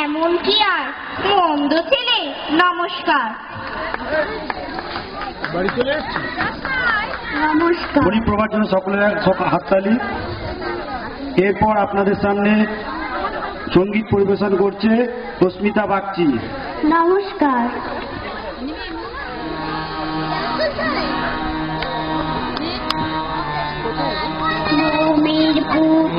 এমন কি আর মন্দ ছেলে? নমস্কার। নমস্কার। পরিপ্রভার জন্য সকলের হাততালি। এরপর আপনাদের সামনে সঙ্গীত পরিবেশন করছে রশ্মিতা বাগচি। নমস্কার। ভূমির বুক